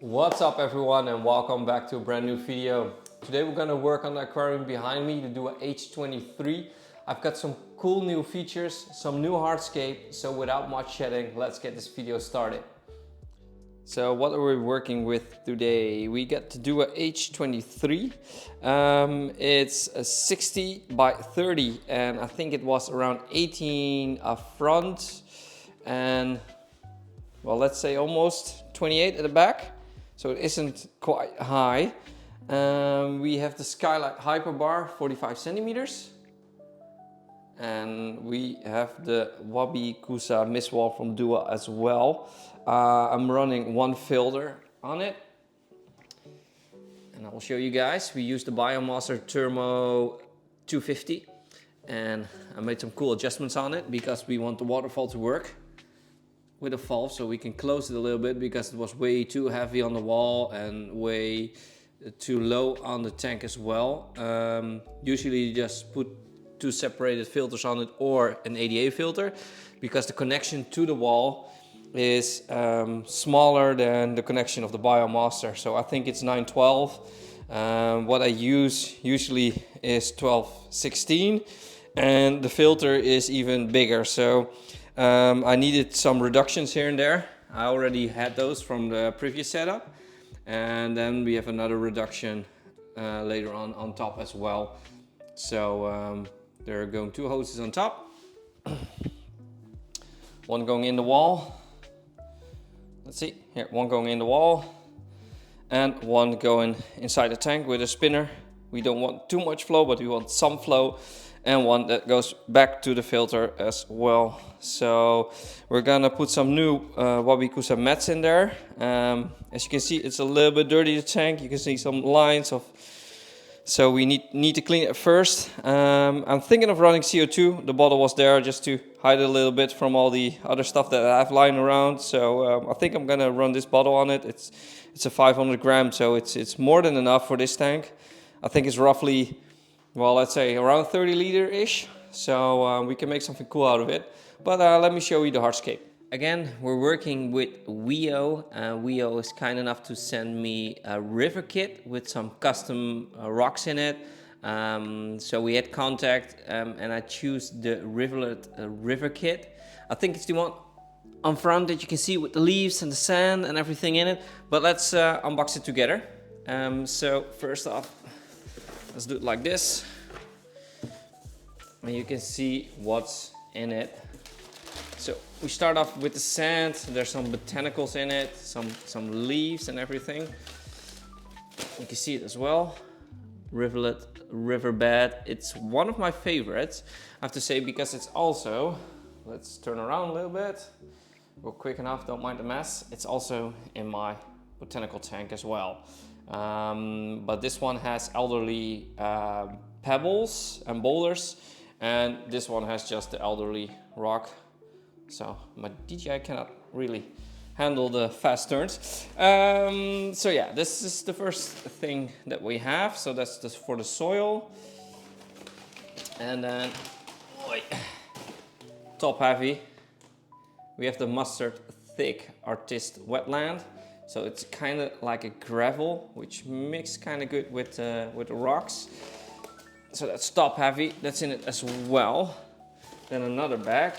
What's up everyone and welcome back to a brand new video. Today we're gonna work on the aquarium behind me, the DOOA H23. I've got some cool new features, some new hardscape, so without much shedding, let's get this video started. So what are we working with today? We got the DOOA H23. It's a 60 by 30 and I think it was around 18 up front and well, let's say almost 28 at the back. So it isn't quite high. We have the Skylight Hyperbar, 45 centimeters. And we have the Mizakusa mist wall from DOOA as well. I'm running one filter on it. And I will show you guys. We use the Biomaster Thermo 250. And I made some cool adjustments on it because we want the waterfall to work with a valve, so we can close it a little bit because it was way too heavy on the wall and way too low on the tank as well. Usually you just put two separated filters on it or an ADA filter because the connection to the wall is smaller than the connection of the Biomaster. So I think it's 912. What I use usually is 1216 and the filter is even bigger. So I needed some reductions here and there. I already had those from the previous setup. And then we have another reduction later on top as well. So there are going two hoses on top. One going in the wall. Let's see, here, one going in the wall. And one going inside the tank with a spinner. We don't want too much flow, but we want some flow. And one that goes back to the filter as well. So we're gonna put some new Mizakusa mats in there. As you can see, it's a little bit dirty, the tank. You can see some lines of, so we need to clean it first. I'm thinking of running CO2. The bottle was there just to hide it a little bit from all the other stuff that I have lying around. So I think I'm gonna run this bottle on it. It's a 500 gram, so it's more than enough for this tank. I think it's roughly, well, let's say around 30 liter-ish. So we can make something cool out of it. But let me show you the hardscape. Again, we're working with WEO. WEO is kind enough to send me a Riverkit with some custom rocks in it. So we had contact and I choose the Riverkit. I think it's the one on front that you can see with the leaves and the sand and everything in it. But let's unbox it together. So first off, let's do it like this. And you can see what's in it. So we start off with the sand. There's some botanicals in it, some leaves and everything. You can see it as well. Riverbed. It's one of my favorites, I have to say, because it's also, let's turn around a little bit. Go quick enough, don't mind the mess. It's also in my botanical tank as well. But this one has elderly pebbles and boulders, and this one has just the elderly rock. So my DJI cannot really handle the fast turns. So yeah, this is the first thing that we have. So that's just for the soil. And then, top heavy, we have the mustard thick artist wetland. So it's kind of like a gravel, which mixed kind of good with the rocks. So that's top heavy, that's in it as well. Then another bag.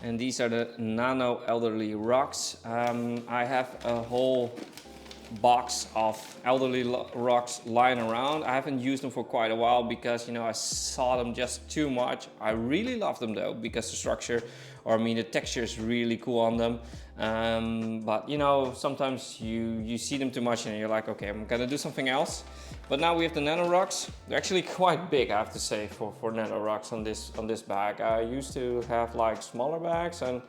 And these are the nano elderly rocks. I have a whole box of elderly rocks lying around. I haven't used them for quite a while because, you know, I saw them just too much. I really love them though, because the structure, or I mean the texture is really cool on them. But you know, sometimes you see them too much and you're like, okay, I'm gonna do something else. But now we have the nano rocks. They're actually quite big, I have to say, for nano rocks on this bag. I used to have like smaller bags, and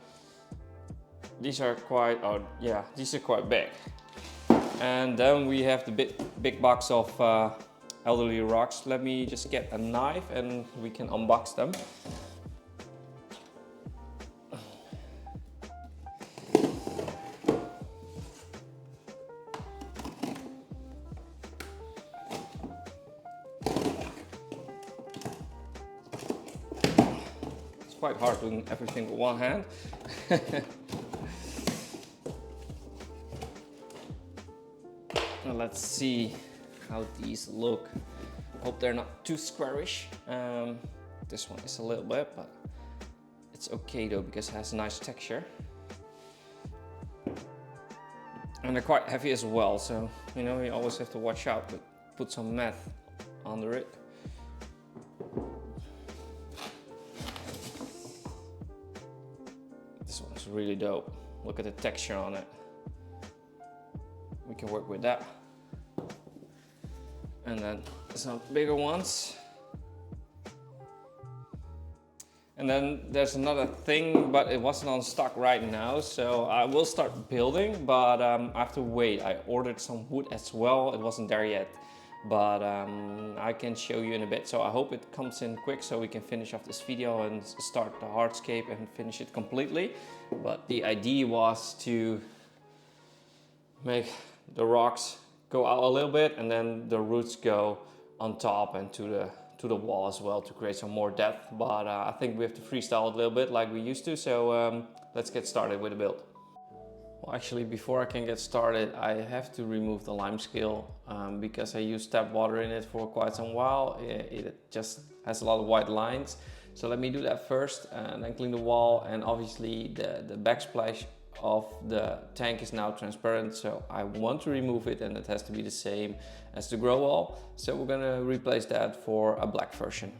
these are quite, oh yeah, these are quite big. And then we have the big box of elderly rocks. Let me just get a knife and we can unbox them. quite hard doing everything with one hand. Now let's see how these look. Hope they're not too squarish. This one is a little bit, but it's okay though because it has a nice texture. And they're quite heavy as well, so you know, you always have to watch out, but put some mat under it. This one's really dope. Look at the texture on it. We can work with that. And then some bigger ones. And then there's another thing, but it wasn't on stock right now, so I will start building, but I have to wait. I ordered some wood as well. It wasn't there yet, but I can show you in a bit. So I hope it comes in quick so we can finish off this video and start the hardscape and finish it completely. But the idea was to make the rocks go out a little bit and then the roots go on top and to the wall as well to create some more depth. But I think we have to freestyle it a little bit like we used to. So let's get started with the build. Well, actually, before I can get started, I have to remove the lime scale because I used tap water in it for quite some while. It just has a lot of white lines. So let me do that first and then clean the wall. And obviously the backsplash of the tank is now transparent, so I want to remove it, and it has to be the same as the grow wall. So we're gonna replace that for a black version.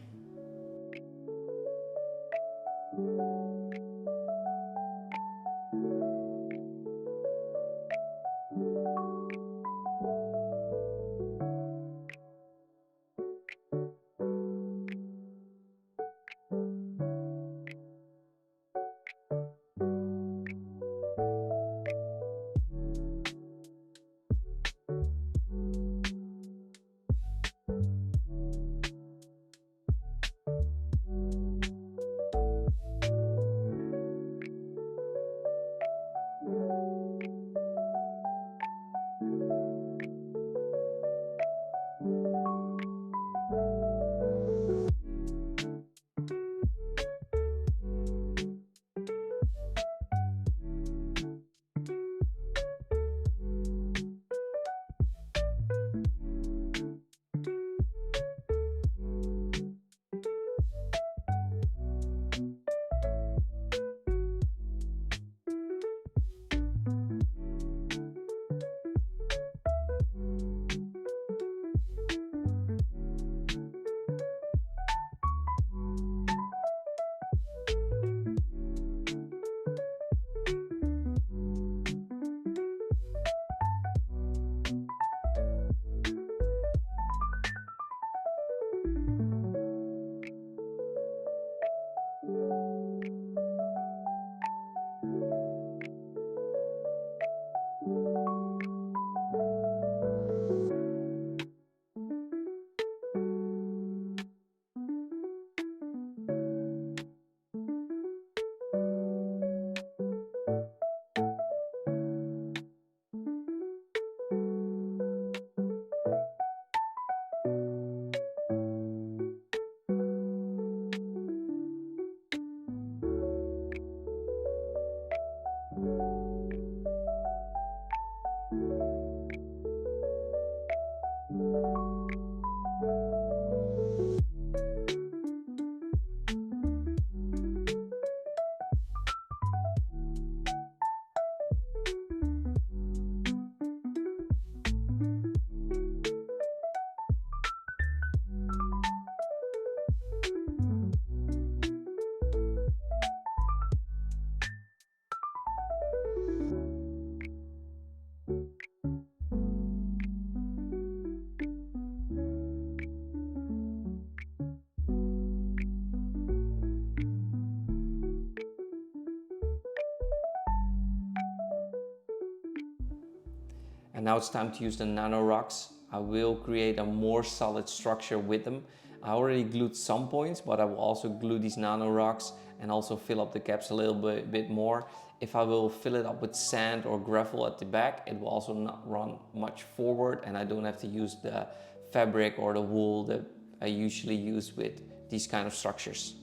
And now it's time to use the nano rocks. I will create a more solid structure with them. I already glued some points, but I will also glue these nano rocks and also fill up the gaps a little bit more. If I will fill it up with sand or gravel at the back, it will also not run much forward, and I don't have to use the fabric or the wool that I usually use with these kind of structures.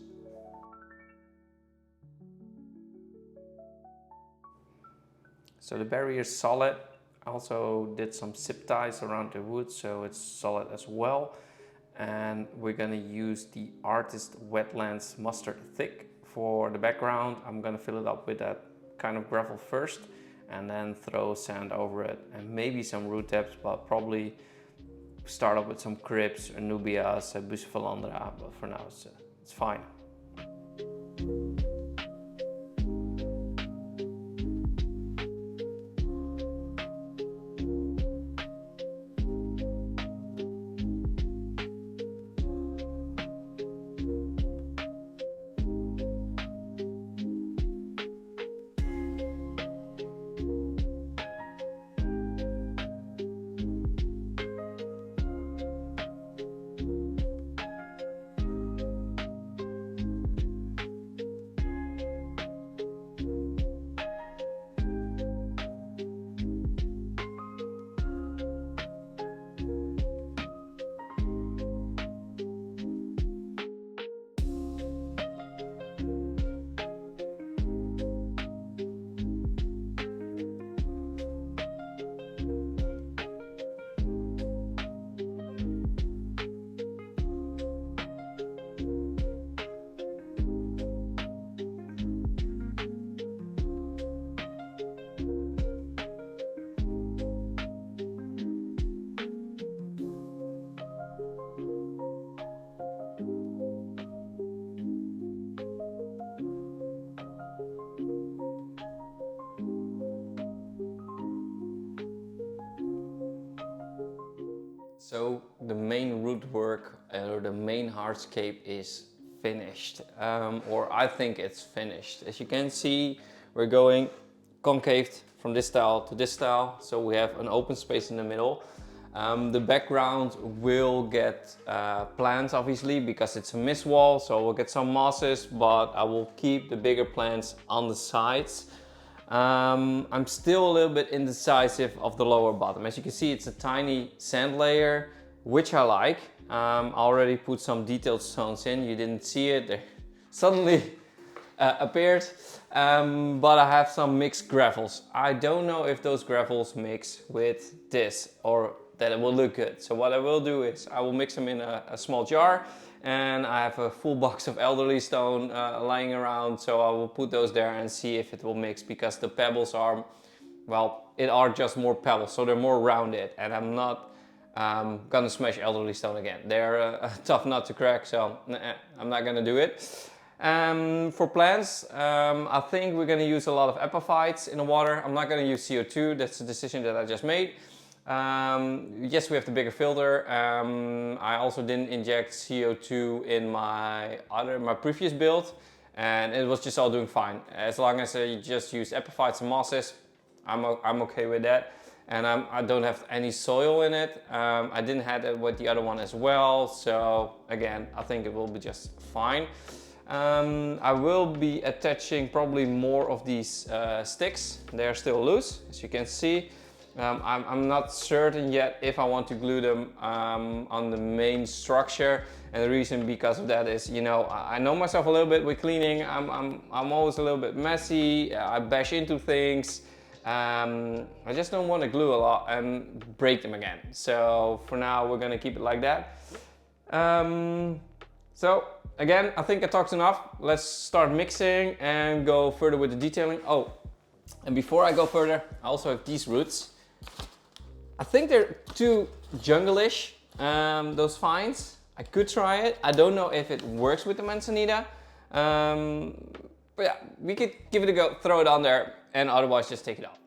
So the barrier is solid. I also did some zip ties around the wood, so it's solid as well. And we're gonna use the Artist Wetlands Mustard Thick for the background. I'm gonna fill it up with that kind of gravel first and then throw sand over it and maybe some root taps, but probably start up with some crypts, Anubias, Bucephalandra, but for now it's fine. So the main root work or the main hardscape is finished, or I think it's finished. As you can see, we're going concaved from this style to this style, so we have an open space in the middle. The background will get plants obviously because it's a mist wall, so we'll get some mosses, but I will keep the bigger plants on the sides. I'm still a little bit indecisive of the lower bottom. As you can see, it's a tiny sand layer, which I like. I already put some detailed stones in. You didn't see it, they suddenly appeared. But I have some mixed gravels. I don't know if those gravels mix with this or that it will look good. So what I will do is I will mix them in a small jar, and I have a full box of elderly stone lying around, so I will put those there and see if it will mix, because the pebbles are, well, it are just more pebbles, so they're more rounded, and I'm not gonna smash elderly stone again. They're a tough nut to crack, so I'm not gonna do it. For plants, I think we're gonna use a lot of epiphytes in the water. I'm not gonna use CO2, that's a decision that I just made. Yes, we have the bigger filter. I also didn't inject CO2 in my previous build, and it was just all doing fine. As long as I just use epiphytes and mosses, I'm okay with that. And I don't have any soil in it. I didn't have it with the other one as well, so again, I think it will be just fine. I will be attaching probably more of these sticks. They're still loose, as you can see. I'm not certain yet if I want to glue them on the main structure, and the reason because of that is, you know, I know myself a little bit with cleaning. I'm always a little bit messy. I bash into things. I just don't want to glue a lot and break them again. So for now, we're gonna keep it like that. So again, I think I talked enough. Let's start mixing and go further with the detailing. Oh, and before I go further, I also have these roots. I think they're too jungle-ish, those vines. I could try it. I don't know if it works with the Manzanita. But yeah, we could give it a go, throw it on there, and otherwise just take it off.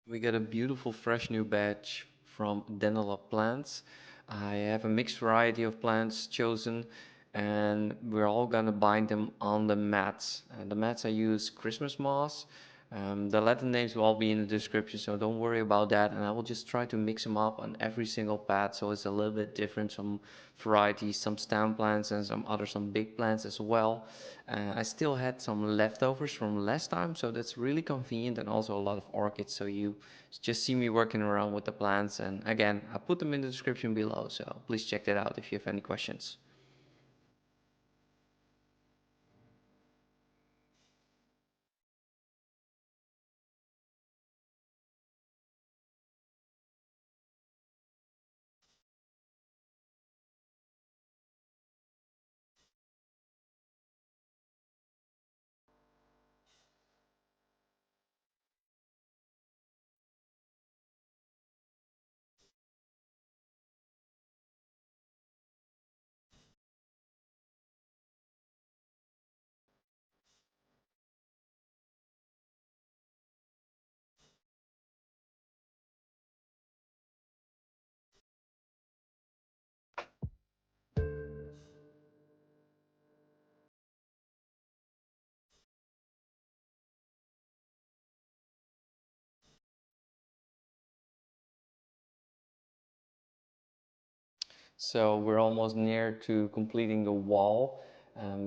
We got a beautiful fresh new batch from DOOA plants. I have a mixed variety of plants chosen, and we're all gonna bind them on the mats. And the mats I use Christmas moss. The Latin names will all be in the description, so don't worry about that. And I will just try to mix them up on every single pad, so it's a little bit different. Some varieties, some stem plants, and some big plants as well. I still had some leftovers from last time, so that's really convenient, and also a lot of orchids, so you just see me working around with the plants. And again, I put them in the description below, so please check that out if you have any questions. So we're almost near to completing the wall.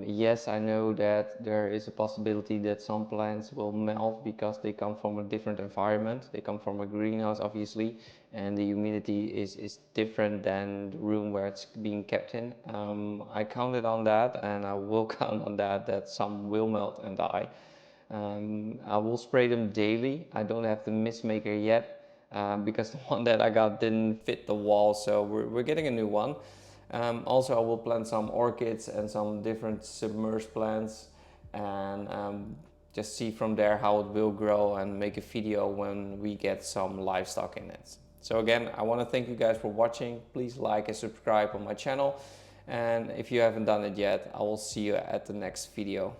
Yes, I know that there is a possibility that some plants will melt because they come from a different environment. They come from a greenhouse, obviously, and the humidity is different than the room where it's being kept in. I counted on that, and I will count on that some will melt and die. I will spray them daily. I don't have the mist maker yet, because the one that I got didn't fit the wall, so we're getting a new one. Also, I will plant some orchids and some different submerged plants, and just see from there how it will grow, and make a video when we get some livestock in it. So again, I want to thank you guys for watching. Please like and subscribe on my channel, and if you haven't done it yet, I will see you at the next video.